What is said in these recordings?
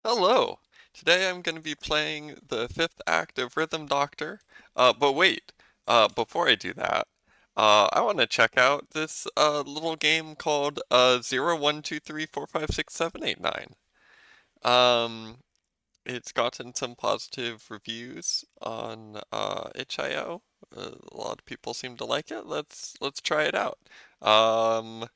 Hello! Today I'm going to be playing the fifth act of Rhythm Doctor. But wait, before I do that, I want to check out this little game called 0, 1, 2, 3, 4, 5, 6, 7, 8, 9. Um, it's gotten some positive reviews on itch.io. A lot of people seem to like it. Let's try it out. Um,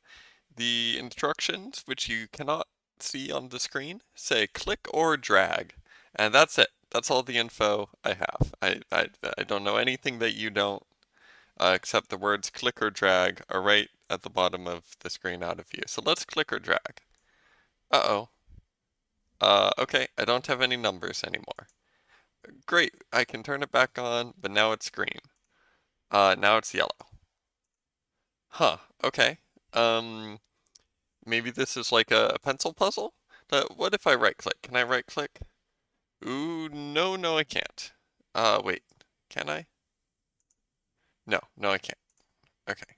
the instructions, which you cannot see on the screen, say click or drag. And that's it. That's all the info I have. I don't know anything that you don't, except the words click or drag are right at the bottom of the screen out of view. So let's click or drag. Uh-oh. Okay, I don't have any numbers anymore. Great, I can turn it back on, but now it's green. Now it's yellow. Huh, okay. Um, Maybe this is like a pencil puzzle? What if I right click? Can I right click? Ooh, no, I can't. Wait, can I? No, I can't. Okay.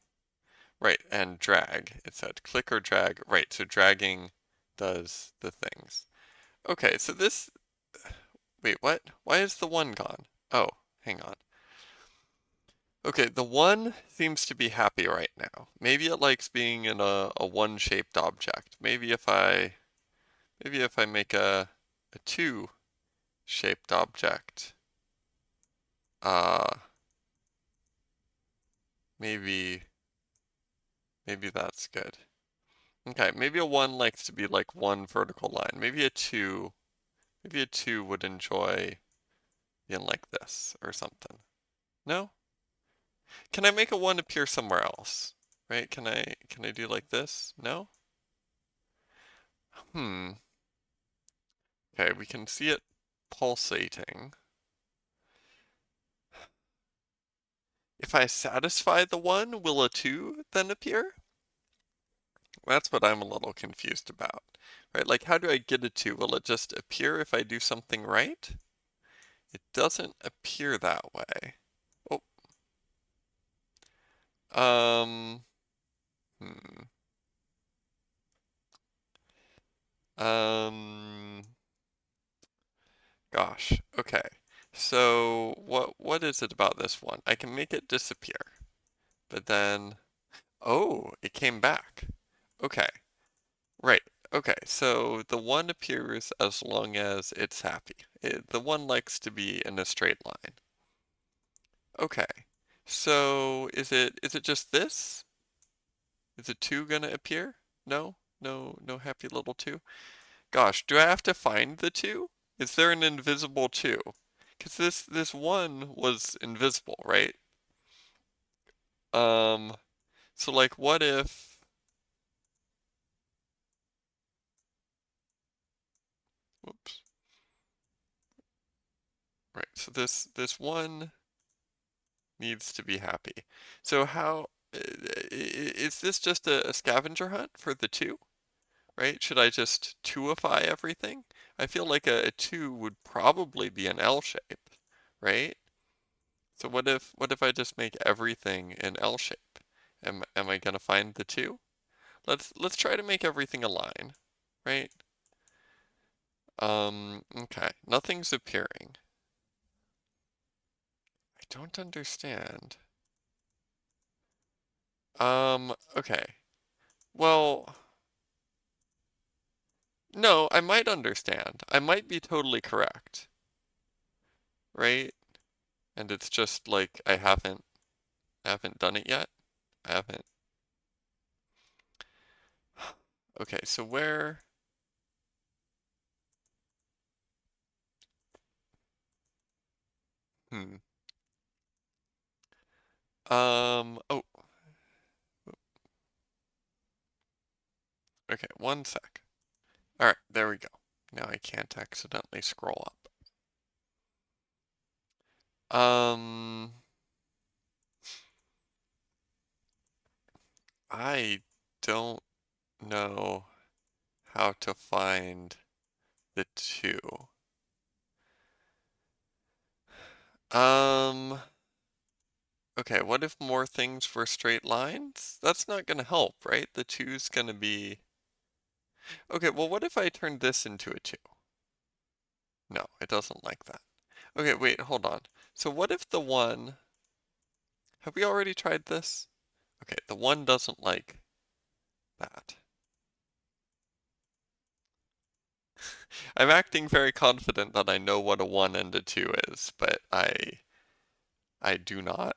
Right, and drag. It said click or drag. Right, so dragging does the things. Okay, so this. Wait, what? Why is the one gone? Oh, hang on. Okay, the one seems to be happy right now. Maybe it likes being in a one-shaped object. Maybe if I make a two-shaped object, uh, maybe maybe that's good. Okay, maybe a one likes to be like one vertical line. Maybe a two would enjoy being like this or something. No? Can I make a one appear somewhere else? Right? Can I do like this? No? Hmm. Okay, we can see it pulsating. If I satisfy the one, will a two then appear? That's what I'm a little confused about. Right? Like, how do I get a two? Will it just appear if I do something right? It doesn't appear that way. Oh, um, hmm. Um, Gosh. Okay. So what is it about this one? I can make it disappear, but then oh, it came back. Okay. Right. Okay. So the one appears as long as it's happy. The one likes to be in a straight line. Okay. So is it just this? Is a two gonna appear? No? No happy little two? Gosh, do I have to find the two? Is there an invisible two? Because this one was invisible, right? Um, so like what if whoops. Right, so this one needs to be happy. So how is this just a scavenger hunt for the two? Right? Should I just twoify everything? I feel like a two would probably be an L shape, right? So what if I just make everything an L shape? Am I gonna find the two? Let's try to make everything a line, right? Okay. Nothing's appearing. I don't understand. Okay. Well, no, I might understand. I might be totally correct, right? And it's just like I haven't done it yet. I haven't. Okay, so where hmm. Oh, okay, one sec. All right, there we go. Now I can't accidentally scroll up. I don't know how to find the two. Um, okay, what if more things were straight lines? That's not gonna help, right? The two's gonna be... Okay, well what if I turned this into a two? No, it doesn't like that. Okay, wait, hold on. So what if the one, have we already tried this? Okay, the one doesn't like that. I'm acting very confident that I know what a 1 and a 2 is, but I do not.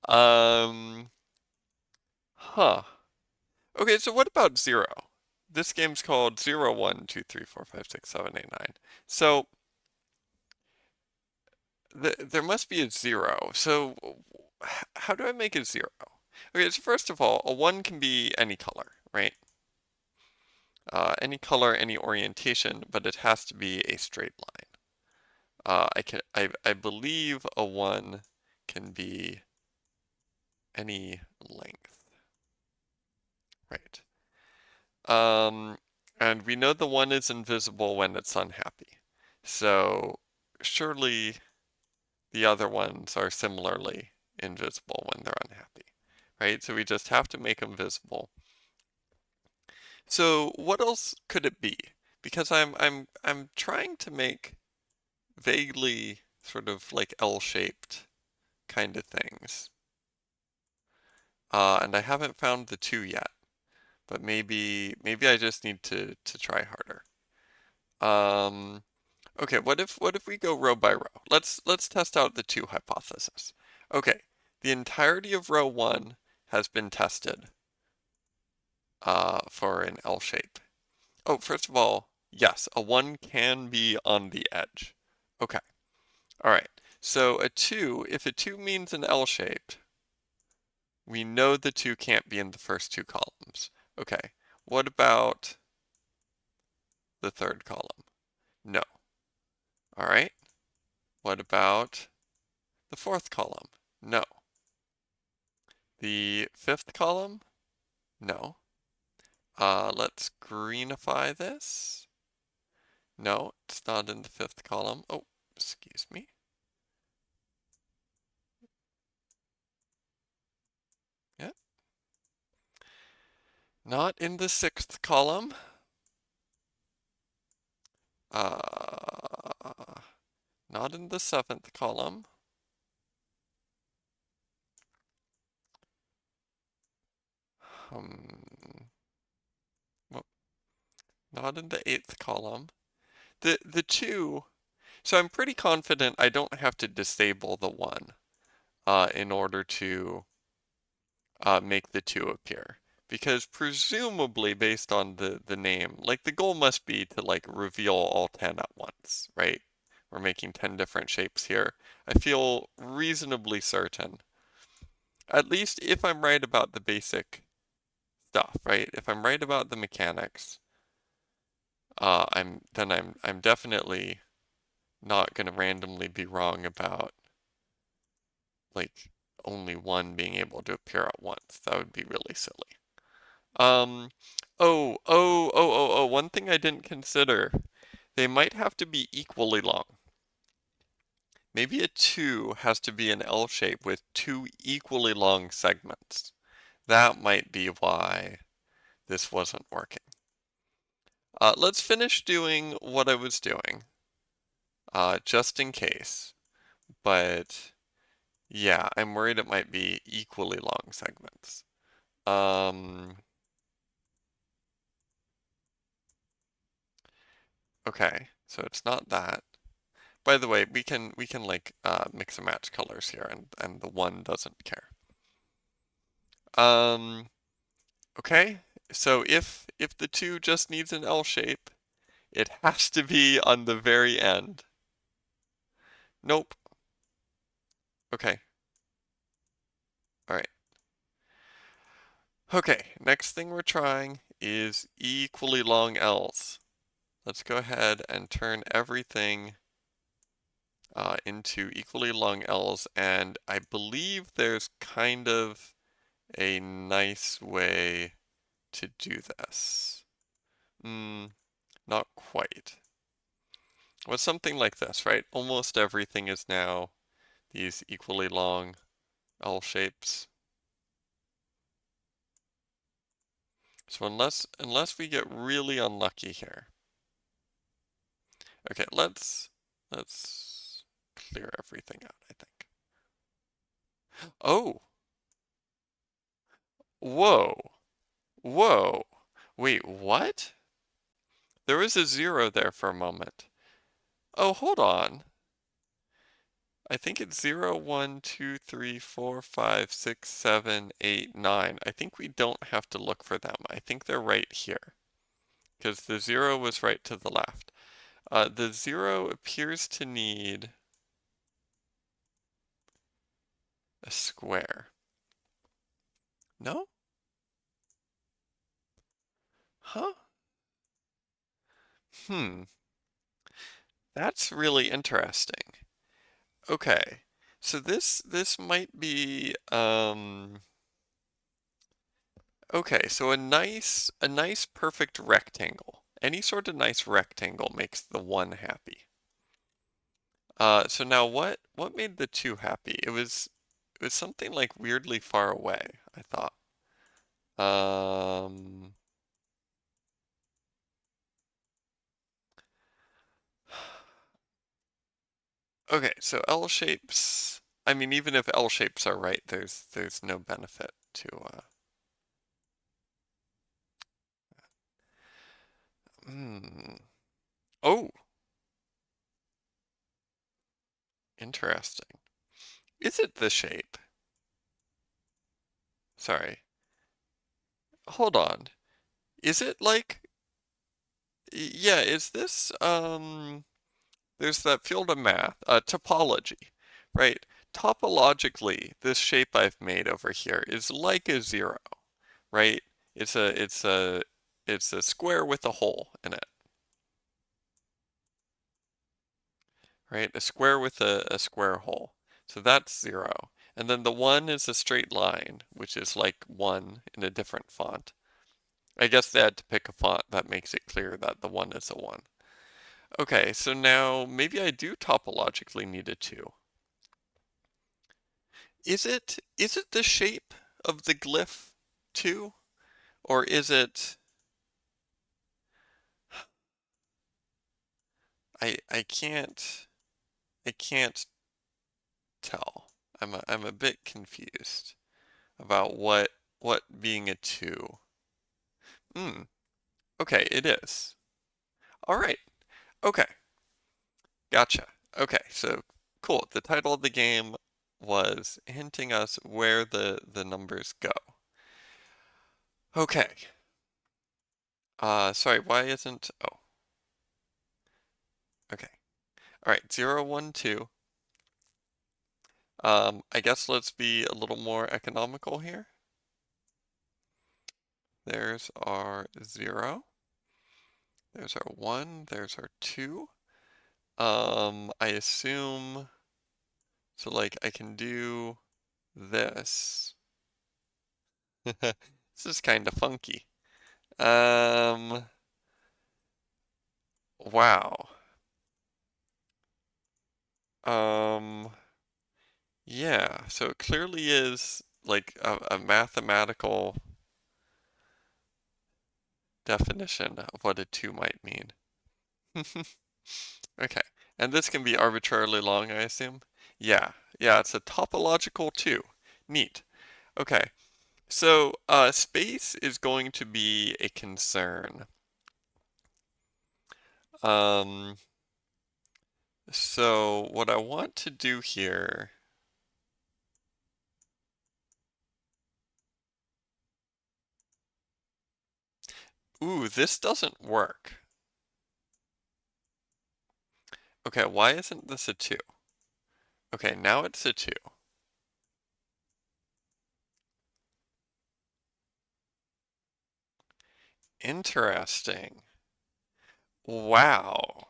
Um, huh. Okay, so what about 0? This game's called 0, 1, 2, 3, 4, 5, 6, 7, 8, 9. So there must be a 0. So how do I make a 0? Okay, so first of all, a 1 can be any color, right? Any color, any orientation, but it has to be a straight line. I believe a 1 can be any length, right? Um, and we know the 1 is invisible when it's unhappy. So surely the other ones are similarly invisible when they're unhappy, right? So we just have to make them visible. So what else could it be? Because I'm trying to make vaguely sort of like L-shaped kind of things. And I haven't found the 2 yet, but maybe I just need to try harder. Um, okay, what if we go row by row? Let's test out the 2 hypothesis. Okay, the entirety of row 1 has been tested for an L shape. Oh, first of all, yes, a 1 can be on the edge. Okay, all right. So a 2, if a 2 means an L shape, we know the 2 can't be in the first 2 columns. Okay, what about the third column? No. All right, what about the fourth column? No. The fifth column? No. Let's greenify this. No, it's not in the fifth column. Oh, excuse me. Yeah. Not in the sixth column. Uh, Not in the seventh column. Well, not in the eighth column. The two. So I'm pretty confident I don't have to disable the one in order to make the two appear. Because presumably, based on the name, like the goal must be to like reveal all 10 at once, right? We're making 10 different shapes here. I feel reasonably certain, at least if I'm right about the basic stuff, right? If I'm right about the mechanics, I'm definitely not gonna randomly be wrong about like only one being able to appear at once. That would be really silly. Um, one thing I didn't consider. They might have to be equally long. Maybe a 2 has to be an L shape with 2 equally long segments. That might be why this wasn't working. Let's finish doing what I was doing, just in case. But yeah, I'm worried it might be equally long segments. Okay, so it's not that. By the way, we can like mix and match colors here, and the 1 doesn't care. Um, okay, so if the 2 just needs an L shape, it has to be on the very end. Nope. Okay. All right. Okay, next thing we're trying is equally long L's. Let's go ahead and turn everything into equally long L's, and I believe there's kind of a nice way to do this. Not quite. Well, something like this, right? Almost everything is now these equally long L shapes. So unless we get really unlucky here. Okay, let's clear everything out, I think. Oh, whoa, whoa. Wait, what? There was a zero there for a moment. Oh, hold on. I think it's 0, 1, 2, 3, 4, 5, 6, 7, 8, 9. I think we don't have to look for them. I think they're right here. Because the 0 was right to the left. The 0 appears to need a square. No? Huh? Hmm. That's really interesting. Okay. So this might be okay, so a nice perfect rectangle. Any sort of nice rectangle makes the 1 happy. So now what made the 2 happy? It was something like weirdly far away, I thought. Um okay, so L shapes, I mean even if L shapes are right, there's no benefit to hmm. Oh, interesting. Is it the shape? Sorry. Hold on. Is it like yeah, is this there's that field of math, topology, right? Topologically, this shape I've made over here is like a zero, right? It's a square with a hole in it, right? A square with a square hole. So that's zero. And then the one is a straight line, which is like one in a different font. I guess they had to pick a font that makes it clear that the one is a one. Okay, so now maybe I do topologically need a two. Is it the shape of the glyph too? Or is it I can't tell. I'm a bit confused about what being a two. Hmm. Okay, it is. All right. Okay. Gotcha. Okay, so cool. The title of the game was hinting us where the numbers go. Okay. Sorry, why isn't oh, okay. All right, 0, 1, 2. I guess let's be a little more economical here. There's our 0. There's our 1. There's our 2. I assume, so like I can do this. This is kind of funky. Um, wow. Um, yeah, so it clearly is like a mathematical definition of what a 2 might mean. Okay, and this can be arbitrarily long, I assume? Yeah, yeah, it's a topological 2. Neat. Okay, so space is going to be a concern. Um, so what I want to do here, ooh, this doesn't work. Okay, why isn't this a 2? Okay, now it's a 2. Interesting. Wow.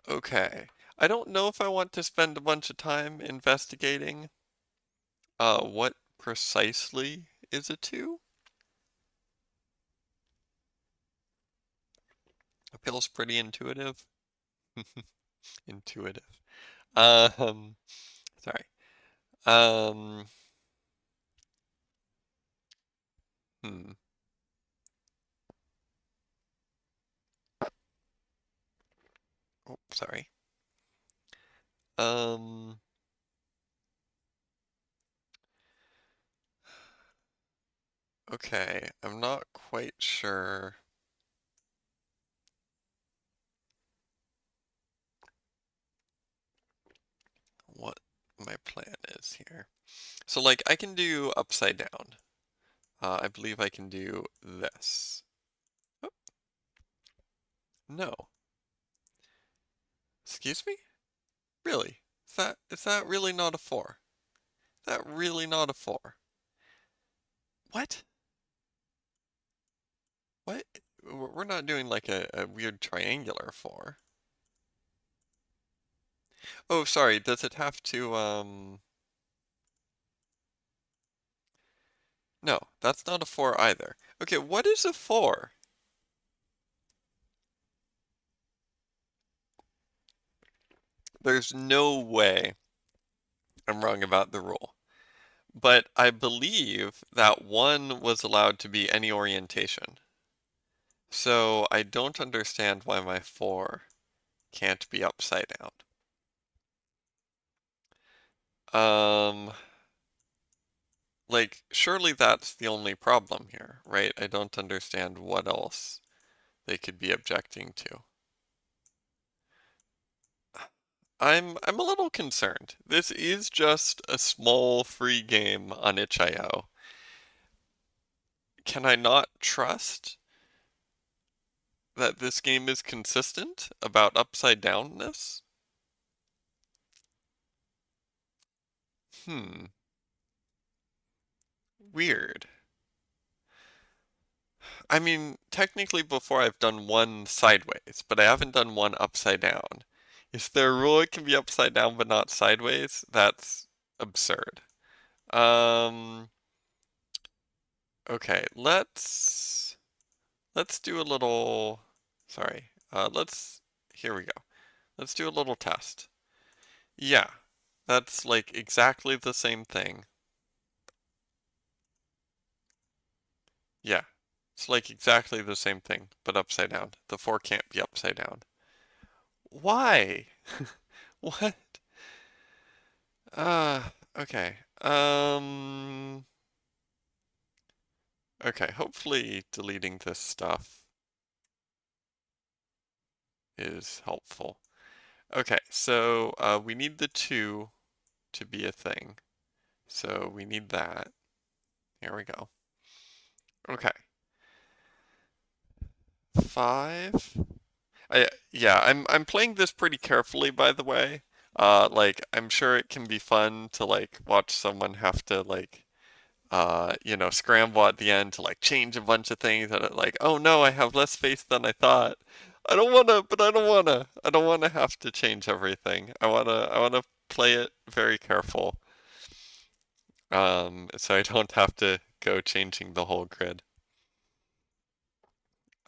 Okay. I don't know if I want to spend a bunch of time investigating what precisely is a 2. It feels pretty intuitive. Intuitive. Um, sorry. Um, hmm. Oh, sorry. Um, okay, I'm not quite sure what my plan is here. So like I can do upside down. I believe I can do this. Oh, no. Excuse me? Really? Is that really not a 4? Is that really not a 4? What? What? We're not doing like a weird triangular 4. Oh, sorry, does it have to, no, that's not a 4 either. Okay, what is a 4? There's no way I'm wrong about the rule. But I believe that 1 was allowed to be any orientation. So I don't understand why my 4 can't be upside down. Um, like, surely that's the only problem here, right? I don't understand what else they could be objecting to. I'm a little concerned. This is just a small free game on itch.io. Can I not trust that this game is consistent about upside downness? Hmm, weird. I mean, technically before I've done one sideways, but I haven't done one upside down. Is there a rule it can be upside down but not sideways? That's absurd. Um, okay, let's do a little, sorry. Here we go. Let's do a little test. Yeah, that's like exactly the same thing. Yeah, it's like exactly the same thing, but upside down. The 4 can't be upside down. Why? What? Okay. Okay, hopefully deleting this stuff is helpful. Okay, so we need the 2 to be a thing. So we need that. Here we go. Okay. 5. Yeah, I'm playing this pretty carefully, by the way. Like I'm sure it can be fun to like watch someone have to like scramble at the end to like change a bunch of things and like, oh no, I have less space than I thought. I don't wanna, but I don't wanna. I don't wanna have to change everything. I wanna play it very careful. So I don't have to go changing the whole grid.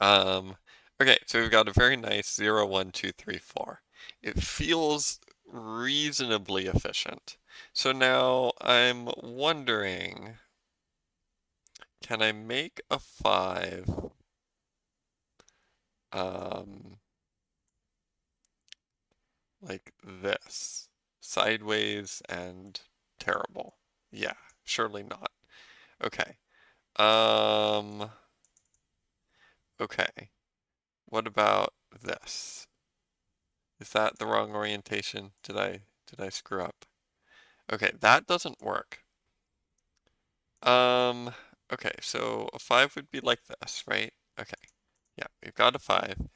Um, okay, so we've got a very nice 0, 1, 2, 3, 4. It feels reasonably efficient. So now I'm wondering, can I make a 5 um, like this? Sideways and terrible. Yeah, surely not. Okay. Um, okay. What about this? Is that the wrong orientation? Did I screw up? Okay, that doesn't work. Um, okay, so a 5 would be like this, right? Okay. Yeah, we've got a 5.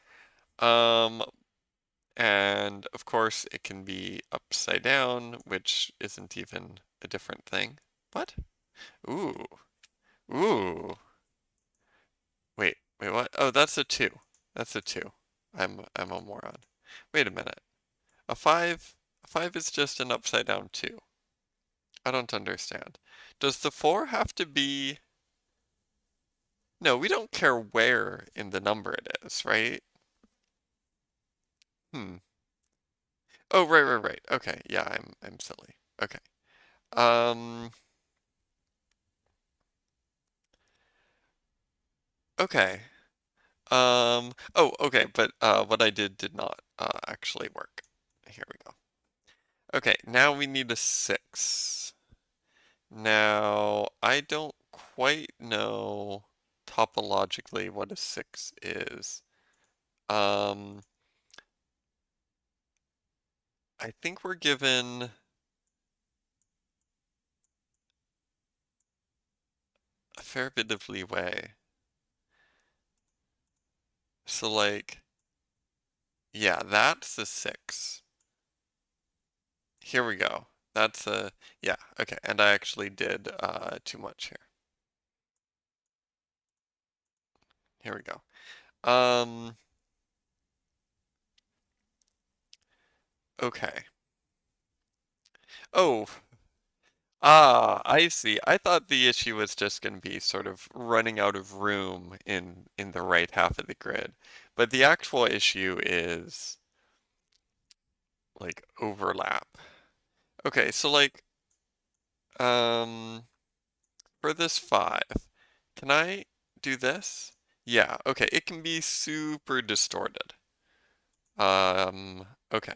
Um, and of course it can be upside down, which isn't even a different thing. What? Ooh. Ooh. Wait, what? Oh, that's a 2. That's a 2. I'm a moron. Wait a minute. A 5 is just an upside down 2. I don't understand. Does the 4 have to be... No, we don't care where in the number it is, right? Hmm. Oh, right. Okay, yeah, I'm silly. Okay. Um, okay. Oh, okay, but what I did not actually work. Here we go. Okay, now we need a 6. Now, I don't quite know topologically what a 6 is. Um, I think we're given a fair bit of leeway. So like, yeah, that's a 6. Here we go. That's a, yeah, okay, and I actually did too much here. Here we go. Okay. Oh, I see. I thought the issue was just going to be sort of running out of room in the right half of the grid. But the actual issue is like overlap. Okay, so like um for this 5, can I do this? Yeah, okay, it can be super distorted. Okay.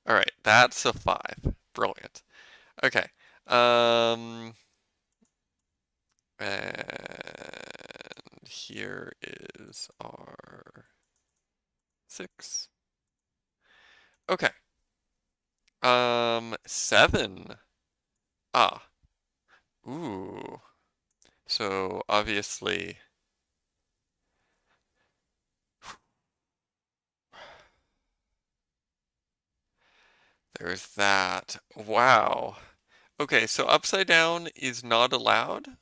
All right, that's a 5. Brilliant. Okay. Um And here is our 6. Okay. 7. Ah. Ooh. So obviously there's that. Wow. Okay, so upside down is not allowed?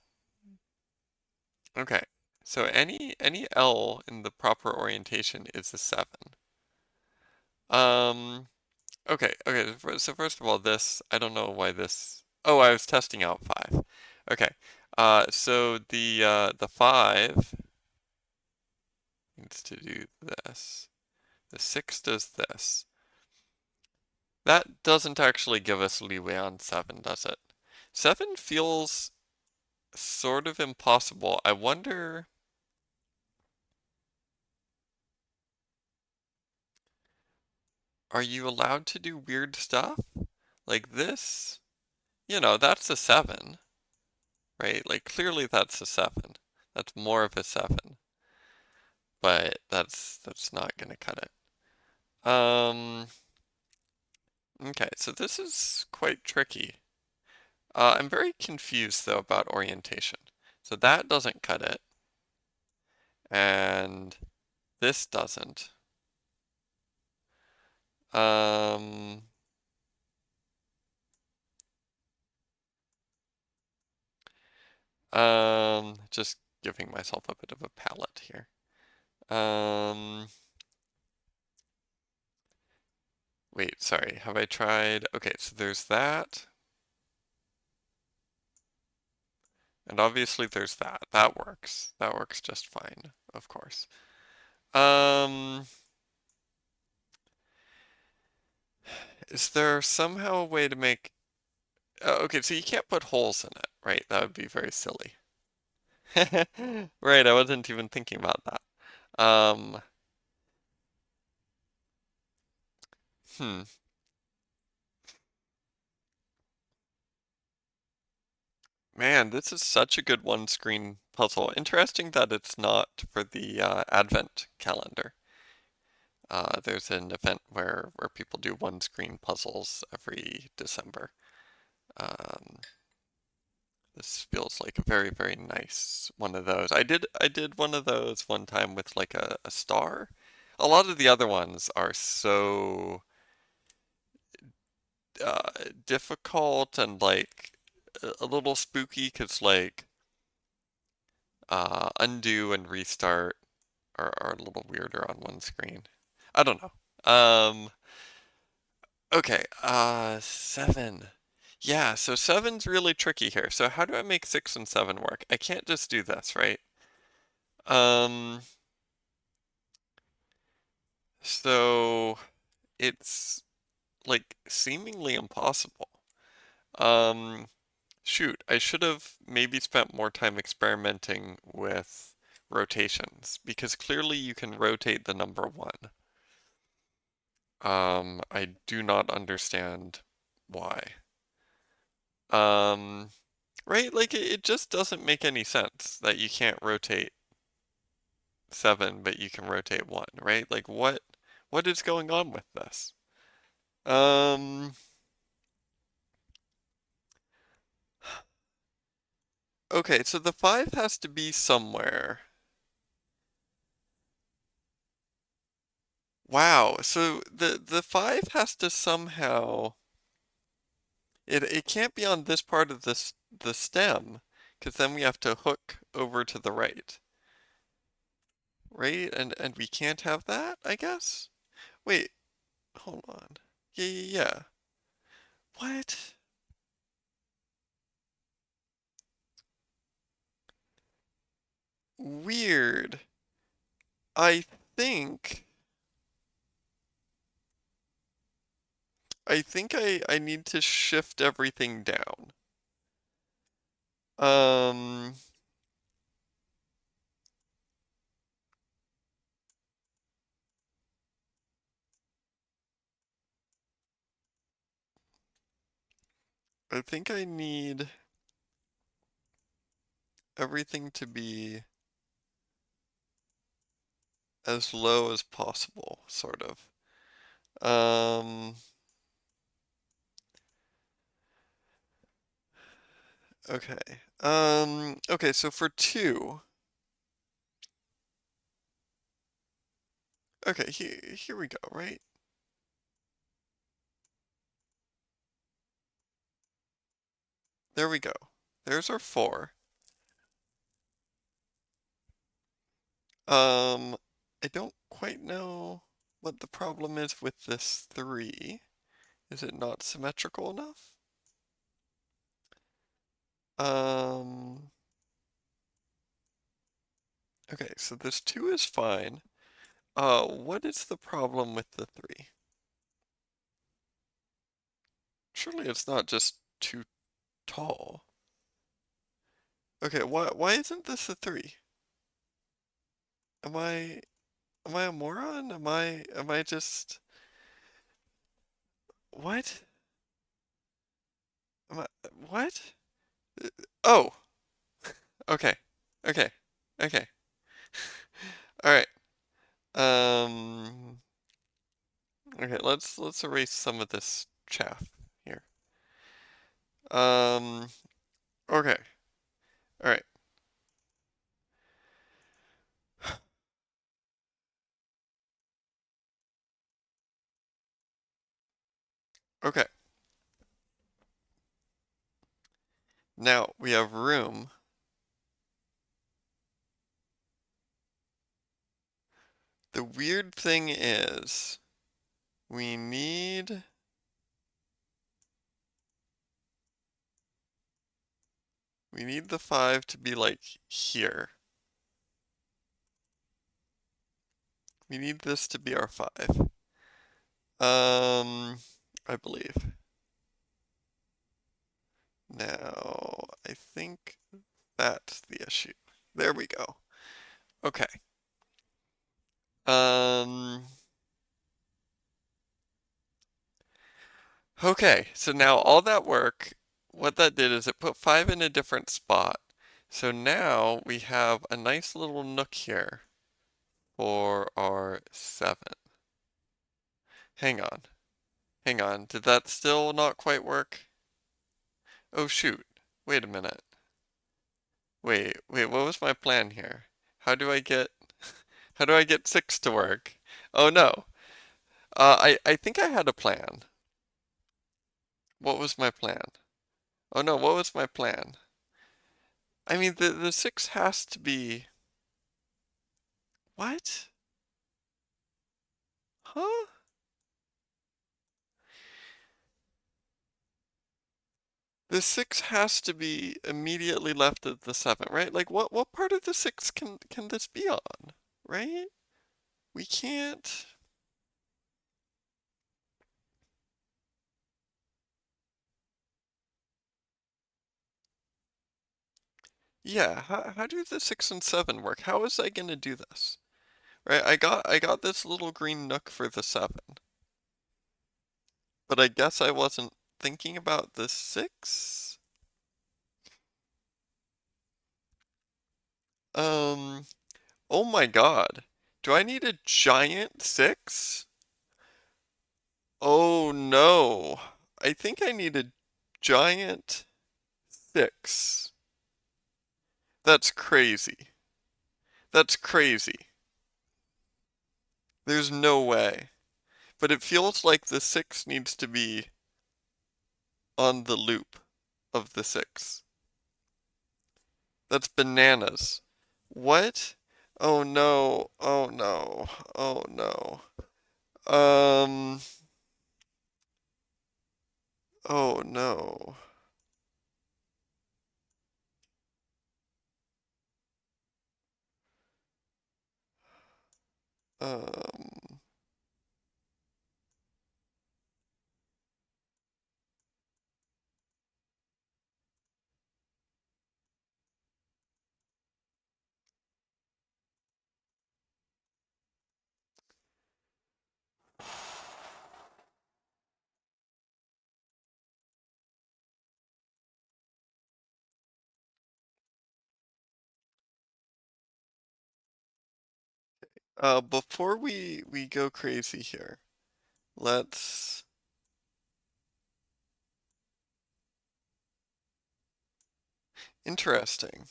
Okay. So any L in the proper orientation is a 7. Um okay. So first of all, this I don't know why this. Oh, I was testing out 5. Okay. So the 5 needs to do this. The 6 does this. That doesn't actually give us leeway on 7, does it? 7 feels sort of impossible. I wonder, are you allowed to do weird stuff? Like this? That's a 7, right? Like clearly that's a 7. That's more of a 7, but that's not gonna cut it. Okay, so this is quite tricky. I'm very confused though about orientation. So that doesn't cut it, and this doesn't. Um, just giving myself a bit of a palette here. Wait, sorry, have I tried? Okay, so there's that, and obviously there's that. That works. That works just fine, of course. Um, is there somehow a way to make okay, so you can't put holes in it, right? That would be very silly. Right, I wasn't even thinking about that. Hmm. Man, this is such a good one screen puzzle. Interesting that it's not for the Advent calendar. There's an event where people do one screen puzzles every December. Um, this feels like a very, very nice one of those. I did one of those one time with like a star. A lot of the other ones are so difficult and like a little spooky because like undo and restart are a little weirder on one screen. I don't know. Okay, 7. Yeah, so 7's really tricky here. So how do I make 6 and 7 work? I can't just do this, right? Um, so it's like seemingly impossible. Um, shoot, I should have maybe spent more time experimenting with rotations because clearly you can rotate the number one. I do not understand why. Um, right? Like it just doesn't make any sense that you can't rotate seven, but you can rotate one, right? Like what is going on with this? Um, okay, so the five has to be somewhere. Wow, so the five has to somehow it can't be on this part of this the stem, because then we have to hook over to the right, right? And we can't have that, I guess? Wait, hold on. Yeah, yeah, yeah. What? Weird. I think I need to shift everything down. Um, I think I need everything to be as low as possible, sort of. Um, okay. Okay, so for two, okay, here we go, right? There we go. There's our four. Um, I don't quite know what the problem is with this three. Is it not symmetrical enough? Um, okay, so this two is fine. What is the problem with the three? Surely it's not just too tall. Okay, why isn't this a three? Am I am I a moron? Am I just what? Am I what? Oh, okay. Okay. Okay. All right. Um okay, let's erase some of this chaff here. Um okay. All right. Okay. Now we have room. The weird thing is we need we need the 5 to be like here. We need this to be our 5. I believe. Now, I think that's the issue. There we go. Okay. Um, okay, so now all that work, what that did is it put 5 in a different spot. So now we have a nice little nook here for our 7. Hang on. Hang on. Did that still not quite work? Oh shoot. Wait a minute. Wait, what was my plan here? How do I get how do I get 6 to work? Oh no. I think I had a plan. What was my plan? Oh no, what was my plan? I mean the 6 has to be what? Huh? The 6 has to be immediately left of the 7, right? Like what part of the 6 can this be on? Right? We can't. Yeah, how do the 6 and 7 work? How was I gonna do this? Right, I got this little green nook for the 7, but I guess I wasn't thinking about the 6? Um, oh my God. Do I need a giant 6? Oh no. I think I need a giant 6. That's crazy. That's crazy. There's no way. But it feels like the 6 needs to be on the loop of the 6. That's bananas. What? Oh no. Oh no. Oh no. Um. Oh no. Um. Before we go crazy here, let's. Interesting.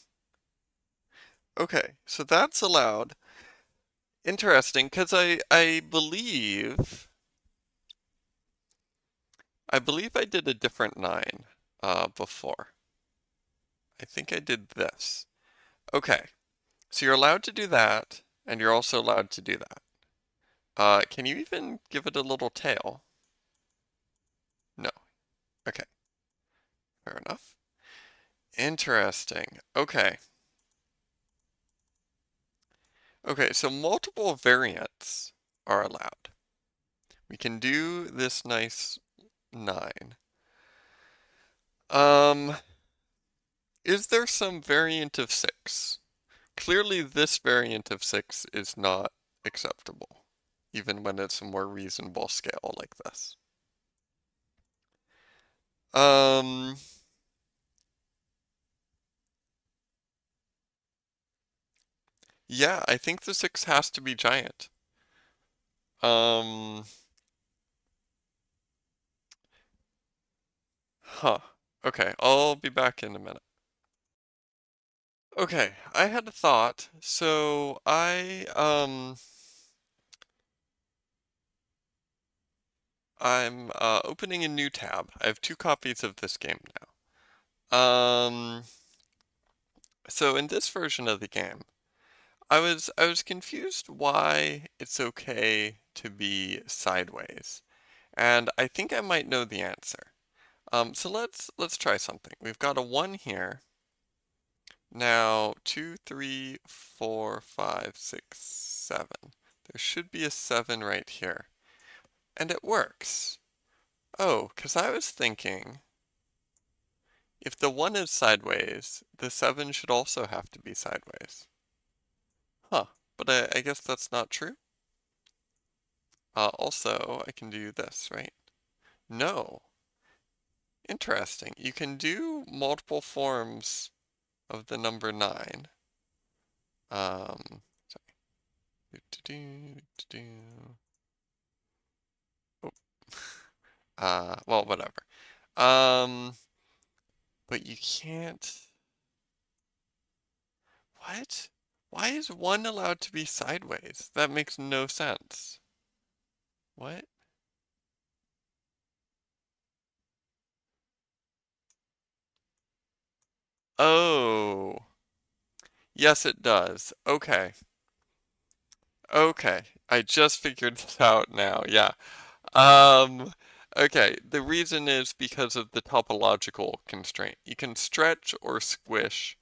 Okay, so that's allowed. Interesting, because I believe I did a different 9 before. I think I did this. Okay, so you're allowed to do that, and you're also allowed to do that. Can you even give it a little tail? No. Okay, fair enough. Interesting. Okay. Okay, so multiple variants are allowed. We can do this nice 9. Um, is there some variant of 6? Clearly this variant of 6 is not acceptable, even when it's a more reasonable scale like this. Um, yeah, I think the 6 has to be giant. Um, huh. Okay, I'll be back in a minute. Okay, I had a thought. So I'm opening a new tab. I have 2 copies of this game now. So in this version of the game, I was confused why it's okay to be sideways, and I think I might know the answer. So let's try something. We've got a 1 here. Now 2, 3, 4, 5, 6, 7. There should be a 7 right here. And it works. Oh, because I was thinking if the 1 is sideways, the 7 should also have to be sideways. Huh, but I guess that's not true. Also, I can do this, right? No. Interesting. You can do multiple forms of the number 9. Sorry. Do. Oh. Well, whatever. Um, but you can't. What? Why is 1 allowed to be sideways? That makes no sense. What? Oh. Yes, it does. Okay. Okay. I just figured this out now. Yeah. Um, okay. The reason is because of the topological constraint. You can stretch or squish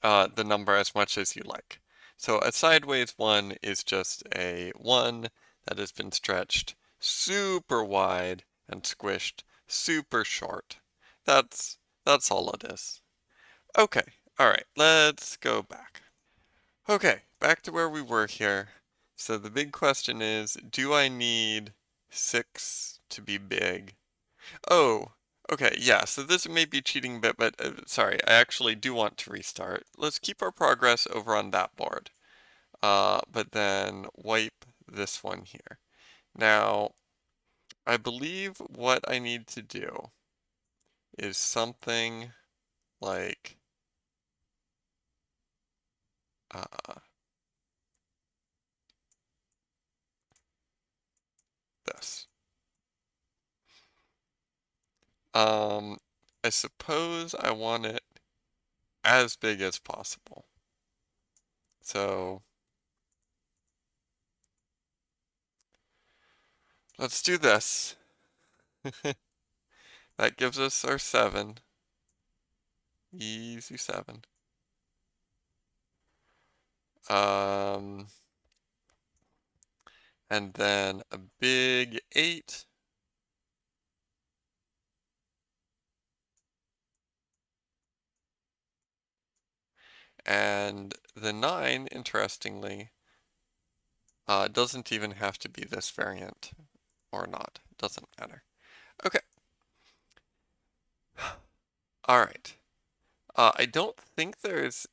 the number as much as you like. So a sideways 1 is just a 1 that has been stretched super wide and squished super short. That's all it is. Okay, All right, let's go back. Okay, back to where we were here. So the big question is, do I need 6 to be big? Oh, okay, yeah, so this may be cheating a bit, but sorry, I actually do want to restart. Let's keep our progress over on that board, but then wipe this one here. Now, I believe what I need to do is something like uh, this. Um, I suppose I want it as big as possible. So let's do this. That gives us our 7. Easy 7. Um, and then a big 8. And the 9, interestingly, doesn't even have to be this variant or not. Doesn't matter. Okay. All right. I don't think there's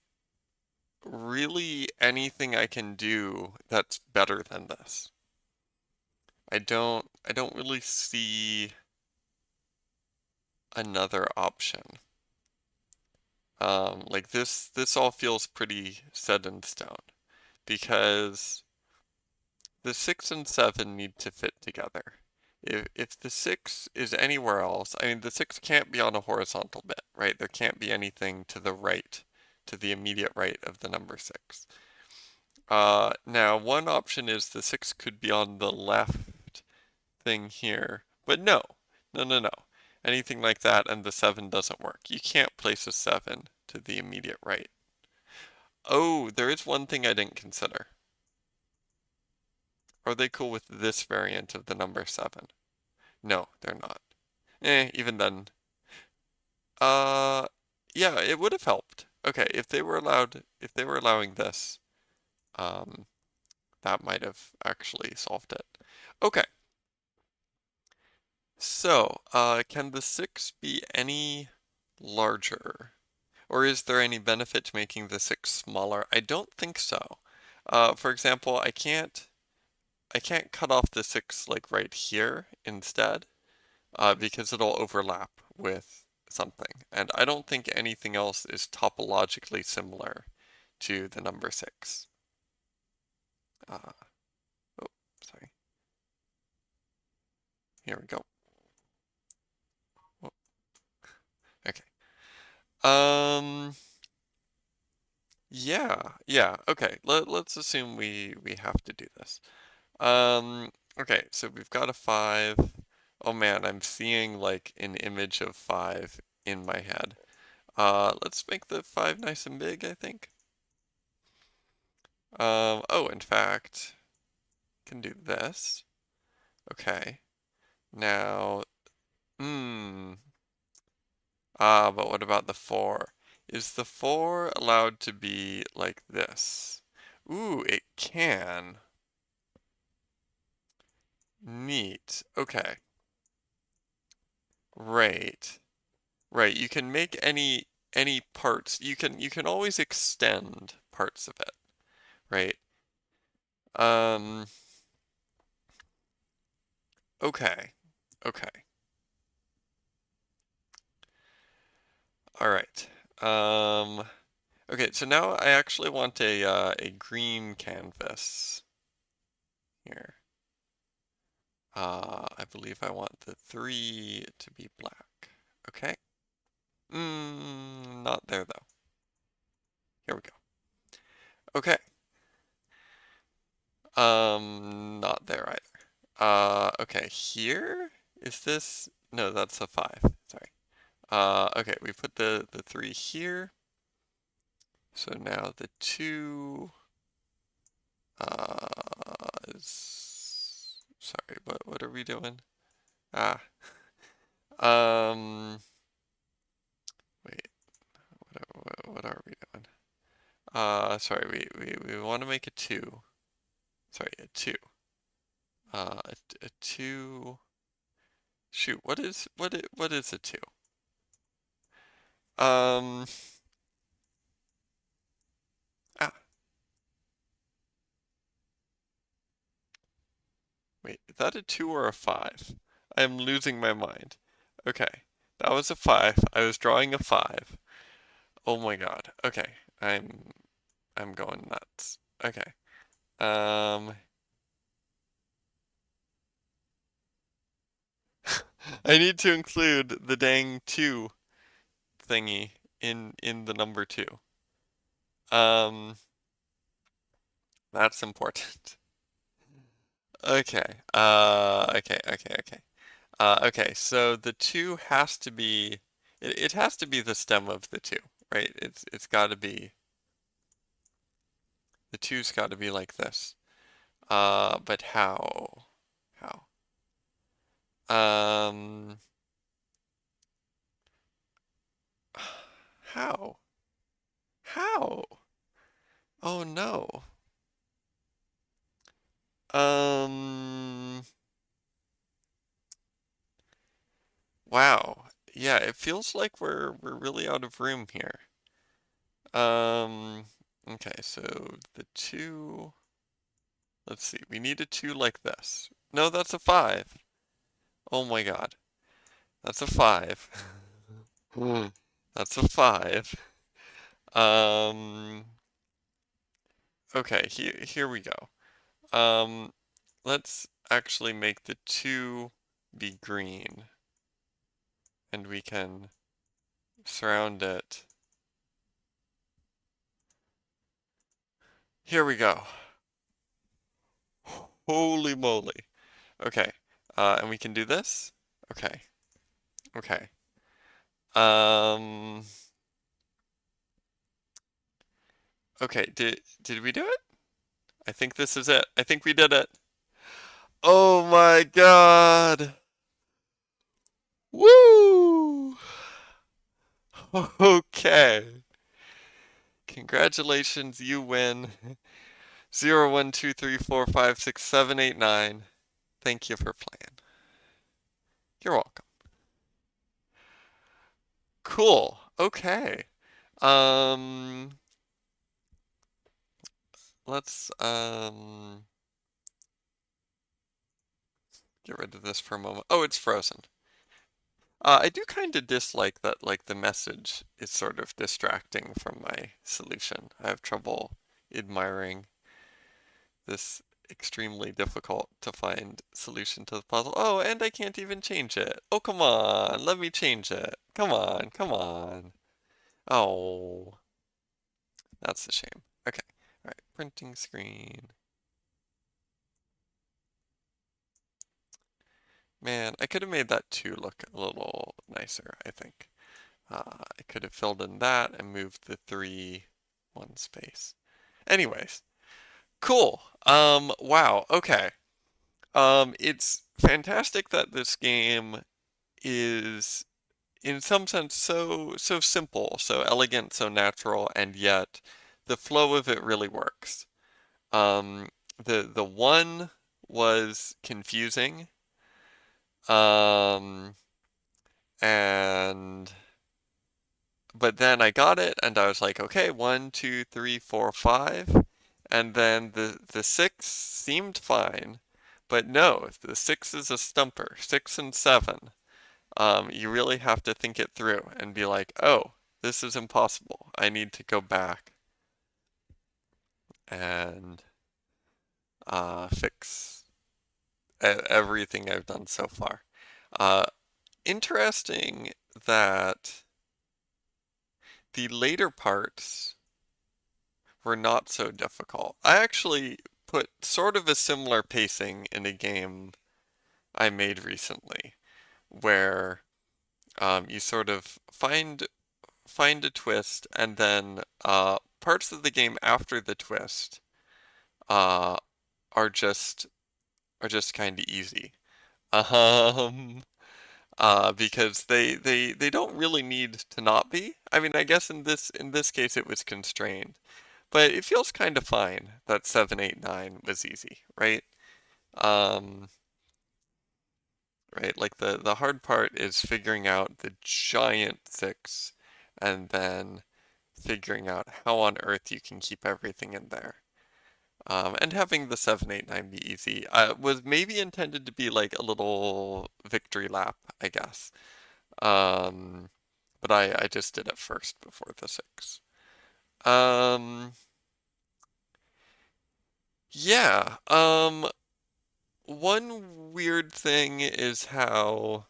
really anything I can do that's better than this. I don't really see another option. Like this all feels pretty set in stone because the 6 and 7 need to fit together. If the 6 is anywhere else, I mean the 6 can't be on a horizontal bit, right? There can't be anything to the right, to the immediate right of the number 6. Now one option is the 6 could be on the left thing here, but no, no, no, no. Anything like that and the 7 doesn't work. You can't place a 7 to the immediate right. Oh, there is one thing I didn't consider. Are they cool with this variant of the number 7? No, they're not. Even then. Uh, yeah, it would have helped. Okay, if they were allowing this, um, that might have actually solved it. Okay, so, can the 6 be any larger? Or is there any benefit to making the 6 smaller? I don't think so. For example, I can't cut off the 6 like right here instead, because it'll overlap with something. And I don't think anything else is topologically similar to the number 6. Uh, oh, sorry. Here we go. Oh, okay. Um, yeah, okay. Let's assume we have to do this. Okay, so we've got a 5. Oh man, I'm seeing like an image of 5 in my head. Let's make the 5 nice and big, I think. Oh, in fact, can do this. Okay. Now, hmm. But what about the 4? Is the 4 allowed to be like this? Ooh, it can. Neat. Okay. Right. Right. You can make any parts. You can always extend parts of it, right? Um, okay. Okay. All right. Okay, so now I actually want a green canvas here. I believe I want the 3 to be black. Okay. Not there though. Here we go. Okay. Not there either. Okay, here? Is this? No, that's a 5. Sorry. Okay, we put the 3 here. So now the 2 is sorry, what are we doing? Ah. Um Wait, what are we doing? Sorry, we want to make a two. Sorry, a two. A two. Shoot, what is a two? Um, ah, Wait, is that a two or a five? I am losing my mind. Okay, that was a five. I was drawing a five. Oh my God. Okay, I'm going nuts. Okay. Um, I need to include the dang two thingy in the number two. Um, that's important. Okay. Okay. Okay, so the two has to be it has to be the stem of the two, right? It's got to be the two's got to be like this. But how? How? Um, how? How? Oh no. Um, wow. Yeah, it feels like we're really out of room here. Um, okay, so the two, let's see, we need a two like this. No, that's a five. Oh my God. That's a five. That's a five. Um, okay, here we go. Um, let's actually make the two be green, and we can surround it. Here we go. Holy moly. Okay, and we can do this? Okay, okay. Um, okay, did we do it? I think this is it. I think we did it. Oh my God. Woo! Okay. Congratulations, you win. 0, 1, 2, 3, 4, 5, 6, 7, 8, 9. Thank you for playing. You're welcome. Cool. Okay. Um, let's get rid of this for a moment. Oh, it's frozen. I do kind of dislike that, like, the message is sort of distracting from my solution. I have trouble admiring this extremely difficult to find solution to the puzzle. Oh, and I can't even change it. Oh, come on, let me change it. Come on, come on. Oh, that's a shame. Okay, all right, printing screen. Man, I could have made that 2 look a little nicer, I think. I could have filled in that and moved the 3 one space. Anyways, cool. Wow, okay. It's fantastic that this game is in some sense so simple, so elegant, so natural, and yet the flow of it really works. Um, the one was confusing, um, and but then I got it, and I was like, okay, 1, 2, 3, 4, 5, and then the six seemed fine, but no, the six is a stumper. 6 and 7. You really have to think it through and be like, oh, this is impossible. I need to go back and fix everything I've done so far. Uh, Interesting that the later parts were not so difficult. I actually put sort of a similar pacing in a game I made recently, where you sort of find a twist, and then parts of the game after the twist uh, are just kind of easy. Um, because they don't really need to not be. I mean, I guess in this case it was constrained, but it feels kind of fine that 7, 8, 9 was easy, right? Um, right, like the hard part is figuring out the giant six and then figuring out how on earth you can keep everything in there. And having the 7, 8, 9 be easy was maybe intended to be like a little victory lap, I guess. Um, but I just did it first before the 6. Um, yeah. One weird thing is how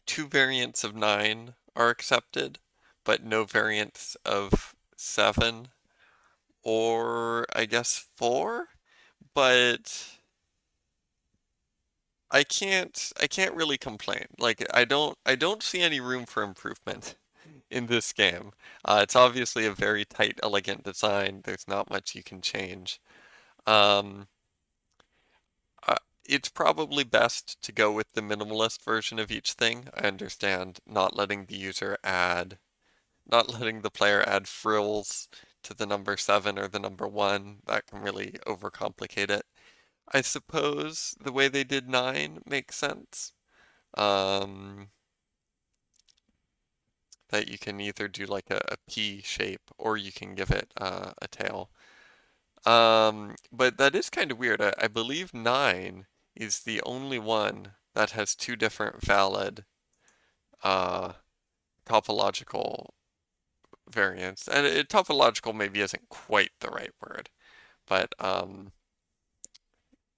two variants of 9 are accepted, but no variants of 7 or I guess 4, but I can't really complain. Like I don't see any room for improvement in this game. It's obviously a very tight, elegant design. There's not much you can change. Um, uh, it's probably best to go with the minimalist version of each thing. I understand not letting the player add frills to the number 7 or the number 1. That can really overcomplicate it. I suppose the way they did 9 makes sense. Um, that you can either do like a P shape or you can give it a tail. But that is kind of weird. I believe 9 is the only one that has two different valid uh, topological variants. And topological maybe isn't quite the right word, but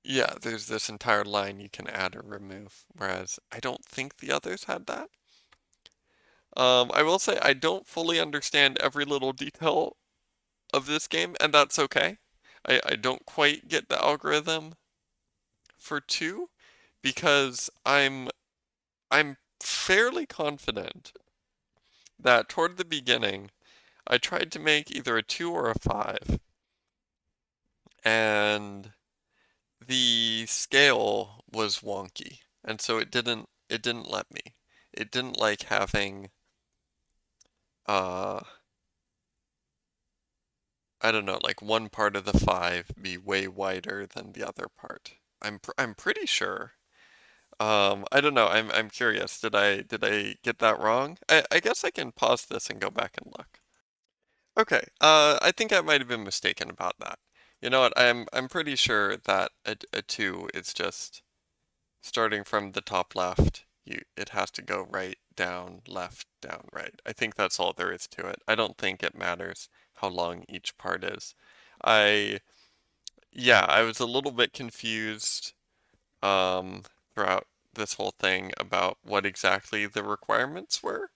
yeah, there's this entire line you can add or remove, whereas I don't think the others had that. I will say I don't fully understand every little detail of this game, and that's okay. I don't quite get the algorithm for 2 because I'm fairly confident that toward the beginning I tried to make either a 2 or a 5 and the scale was wonky and so it didn't let me. It didn't like having uh I don't know, like one part of the 5 be way wider than the other part. I'm pretty sure. I don't know. I'm curious. Did I get that wrong? I guess I can pause this and go back and look. Okay. I think I might have been mistaken about that. You know what? I'm pretty sure that a 2 is just starting from the top left. It has to go right, down, left, down, right. I think that's all there is to it. I don't think it matters how long each part is. I Yeah, I was a little bit confused um, throughout this whole thing about what exactly the requirements were.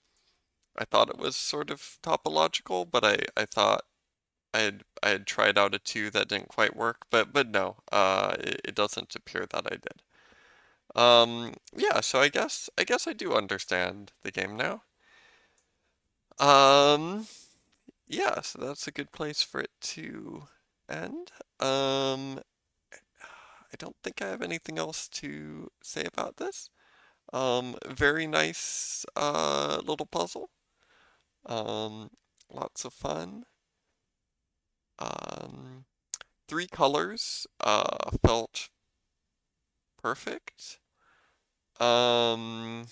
I thought it was sort of topological, but I thought I had tried out a 2 that didn't quite work, but no, it doesn't appear that I did. Yeah, so I guess I do understand the game now. Um, yeah, so that's a good place for it to end. Um, I don't think I have anything else to say about this. Very nice little puzzle. Um, Lots of fun. Um, Three colors felt perfect. Um,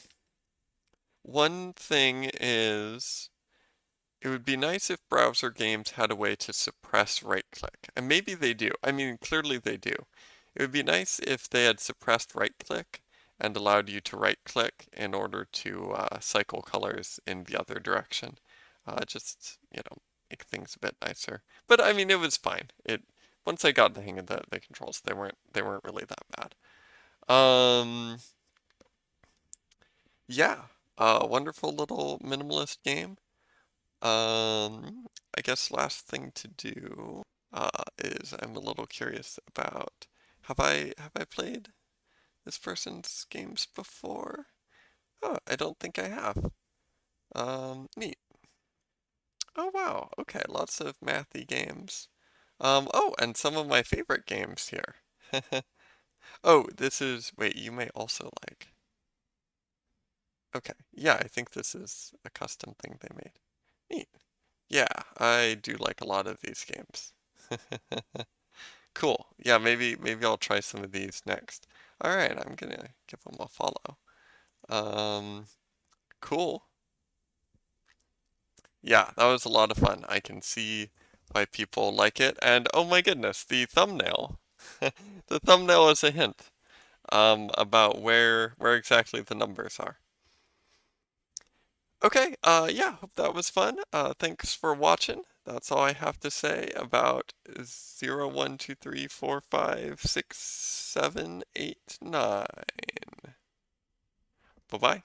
One thing is it would be nice if browser games had a way to suppress right click. And maybe they do. I mean, clearly they do. It would be nice if they had suppressed right click and allowed you to right click in order to cycle colors in the other direction. Just, make things a bit nicer. But I mean, it was fine. Once I got the hang of the controls, they weren't really that bad. Um, yeah, wonderful little minimalist game. I guess last thing to do is I'm a little curious about have I played this person's games before? Oh, I don't think I have. Neat. Oh wow. Okay, lots of mathy games. Oh, and some of my favorite games here. Oh, wait, you may also like. Okay, yeah, I think this is a custom thing they made. Neat. Yeah, I do like a lot of these games. Cool. Yeah, maybe I'll try some of these next. All right, I'm gonna give them a follow. Um, cool. Yeah, that was a lot of fun. I can see why people like it. And oh my goodness, the thumbnail. The thumbnail is a hint about where exactly the numbers are. Okay, yeah, hope that was fun. Thanks for watching. That's all I have to say about 0, 1, 2, 3, 4, 5, 6, 7, 8, 9. Bye-bye.